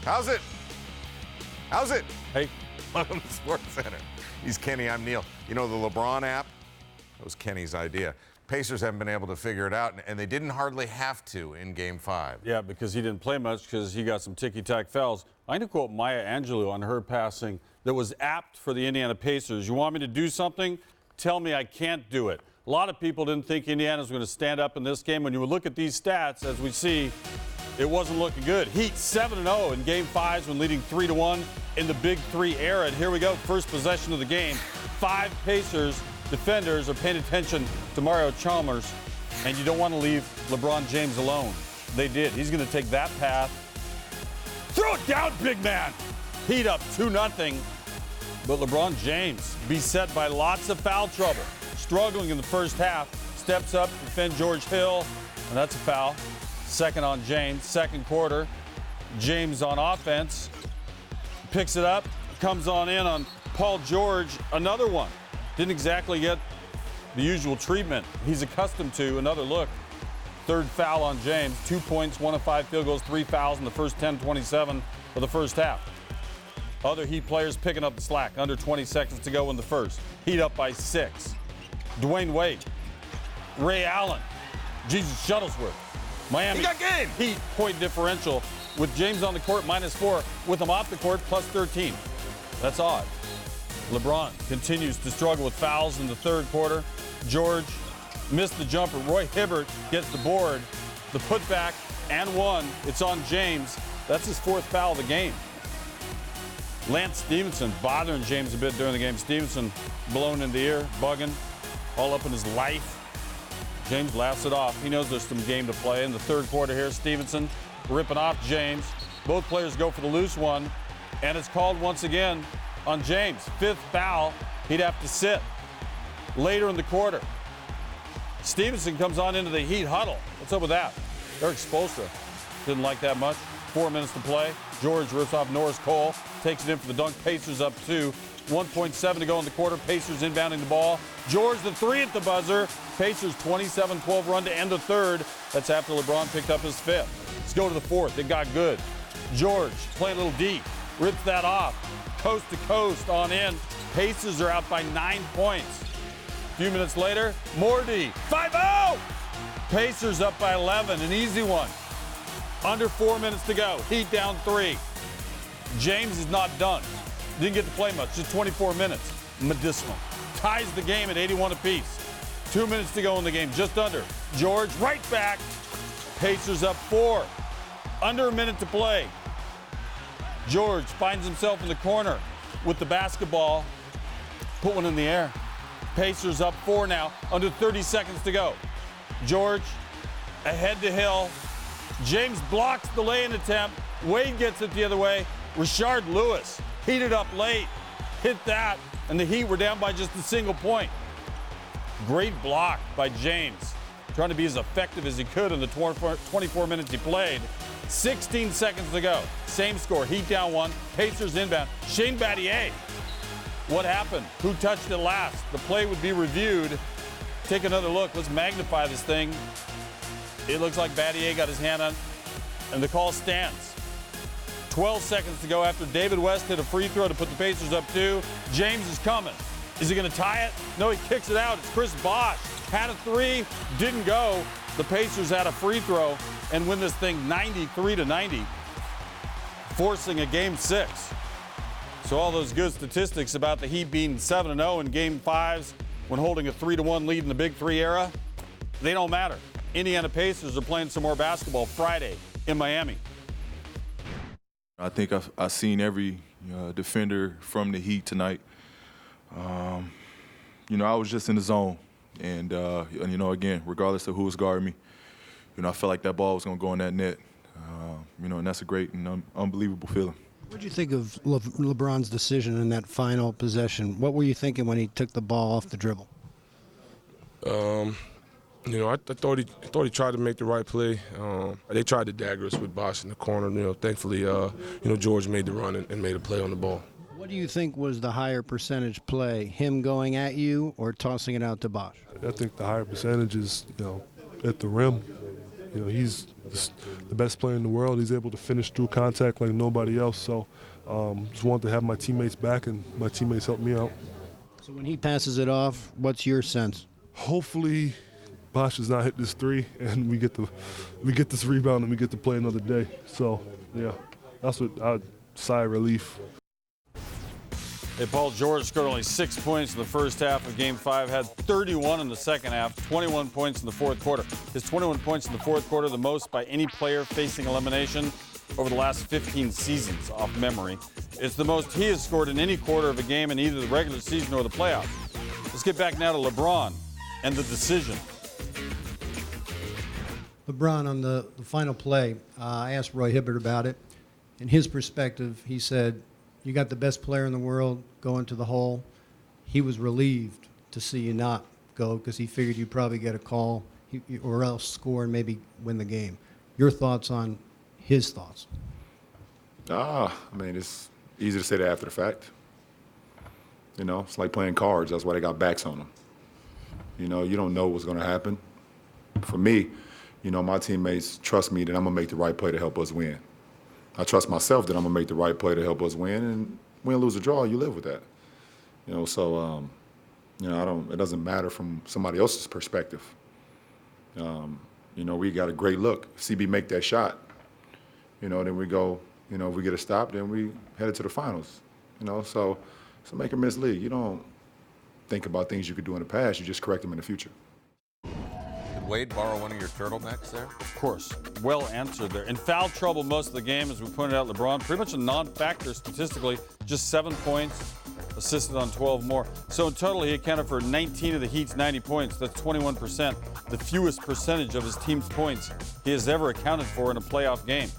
How's it? How's it? Hey. Welcome to Sports Center. He's Kenny, I'm Neil. You know the LeBron app? That was Kenny's idea. Pacers haven't been able to figure it out, and they didn't hardly have to in Game 5. Yeah, because he didn't play much because he got some ticky-tack fouls. I'm going to quote Maya Angelou on her passing that was apt for the Indiana Pacers. You want me to do something? Tell me I can't do it. A lot of people didn't think Indiana was going to stand up in this game. When you look at these stats, as we see, it wasn't looking good. Heat 7-0 in Game 5s when leading 3-1 in the Big Three era. And here we go, first possession of the game. 5 Pacers defenders are paying attention to Mario Chalmers, and you don't want to leave LeBron James alone. They did. He's going to take that path. Throw it down, big man. Heat up 2-0. But LeBron James, beset by lots of foul trouble, struggling in the first half, steps up to defend George Hill, and that's a foul. Second on James. Second quarter, James on offense, picks it up, comes on in on Paul George, another one. Didn't exactly get the usual treatment he's accustomed to. Another look. Third foul on James. 2 points, 1 of 5 field goals, 3 fouls in the first 10-27 of the first half. Other Heat players picking up the slack. Under 20 seconds to go in the first. Heat up by 6. Dwayne Wade. Ray Allen. Jesus Shuttlesworth. Miami He got game. Heat point differential with James on the court -4, with him off the court +13. That's odd. LeBron continues to struggle with fouls in the third quarter. George missed the jumper. Roy Hibbert gets the board. The putback and one. It's on James. That's his 4th foul of the game. Lance Stephenson bothering James a bit during the game. Stephenson blown in the ear, bugging, all up in his life. James laughs it off. He knows there's some game to play. In the third quarter here, Stephenson ripping off James. Both players go for the loose one, and it's called once again on James. 5th foul. He'd have to sit. Later in the quarter, Stephenson comes on into the Heat huddle. What's up with that? Eric Spoelstra didn't like that much. 4 minutes to play. George rips off Norris Cole, takes it in for the dunk. Pacers up 2. 1.7 to go in the quarter. Pacers inbounding the ball. George the 3 at the buzzer. Pacers 27-12 run to end the third. That's after LeBron picked up his 5th. Let's go to the 4th. It got good. George playing a little deep. Rips that off. Coast to coast on in. Pacers are out by 9 points. A few minutes later, more D. 5-0! Pacers up by 11. An easy one. Under 4 minutes to go. Heat down 3. James is not done. Didn't get to play much. Just 24 minutes. Medicinal. Ties the game at 81 apiece. 2 minutes to go in the game. Just under. George right back. Pacers up 4. Under a minute to play. George finds himself in the corner with the basketball. Put one in the air. Pacers up 4 now. Under 30 seconds to go. George ahead to Hill. James blocks the lay-in attempt. Wade gets it the other way. Rashard Lewis heated up late. Hit that. And the Heat were down by just a single point. Great block by James. Trying to be as effective as he could in the 24 minutes he played. 16 seconds to go. Same score. Heat down 1. Pacers inbound. Shane Battier. What happened? Who touched it last? The play would be reviewed. Take another look. Let's magnify this thing. It looks like Battier got his hand on, and the call stands. 12 seconds to go after David West hit a free throw to put the Pacers up 2. James is coming. Is he going to tie it? No, he kicks it out. It's Chris Bosh. Had a 3, didn't go. The Pacers had a free throw and win this thing 93-90, forcing a Game 6. So all those good statistics about the Heat being 7-0 in Game 5s when holding a 3-1 lead in the Big Three era, they don't matter. Indiana Pacers are playing some more basketball Friday in Miami. I think I've seen every defender from the Heat tonight. I was just in the zone. And, again, regardless of who was guarding me, I felt like that ball was going to go in that net. And that's a great and unbelievable feeling. What did you think of LeBron's decision in that final possession? What were you thinking when he took the ball off the dribble? I thought he tried to make the right play. They tried to dagger us with Bosh in the corner. Thankfully, George made the run and made a play on the ball. What do you think was the higher percentage play, him going at you or tossing it out to Bosh? I think the higher percentage is, at the rim. You know, he's the best player in the world. He's able to finish through contact like nobody else. So just wanted to have my teammates back, and my teammates helped me out. So when he passes it off, what's your sense? Hopefully, Bosh does not hit this three, and we get this rebound, and we get to play another day. So yeah, that's what I'd sigh of relief. Hey, Paul George scored only 6 points in the first half of Game 5, had 31 in the second half, 21 points in the fourth quarter. His 21 points in the fourth quarter, the most by any player facing elimination over the last 15 seasons off memory. It's the most he has scored in any quarter of a game in either the regular season or the playoffs. Let's get back now to LeBron and the decision. LeBron, on the final play, I asked Roy Hibbert about it. In his perspective, he said, you got the best player in the world going to the hole. He was relieved to see you not go because he figured you'd probably get a call or else score and maybe win the game. Your thoughts on his thoughts? I mean, it's easy to say that after the fact. You know, it's like playing cards. That's why they got backs on them. You know, you don't know what's going to happen. For me, you know, my teammates trust me that I'm going to make the right play to help us win. I trust myself that I'm going to make the right play to help us win. And win, lose, or draw, you live with that. You know, so, you know, it doesn't matter from somebody else's perspective. You know, we got a great look. If CB make that shot, you know, then we go, you know, if we get a stop, then we headed to the finals. You know, so it's a make or miss league. You don't think about things you could do in the past. You just correct them in the future. Did Wade borrow one of your turtlenecks there? Of course, well answered there. In foul trouble most of the game, as we pointed out, LeBron, pretty much a non-factor statistically, just 7 points, assisted on 12 more. So in total, he accounted for 19 of the Heat's 90 points. That's 21%, the fewest percentage of his team's points he has ever accounted for in a playoff game.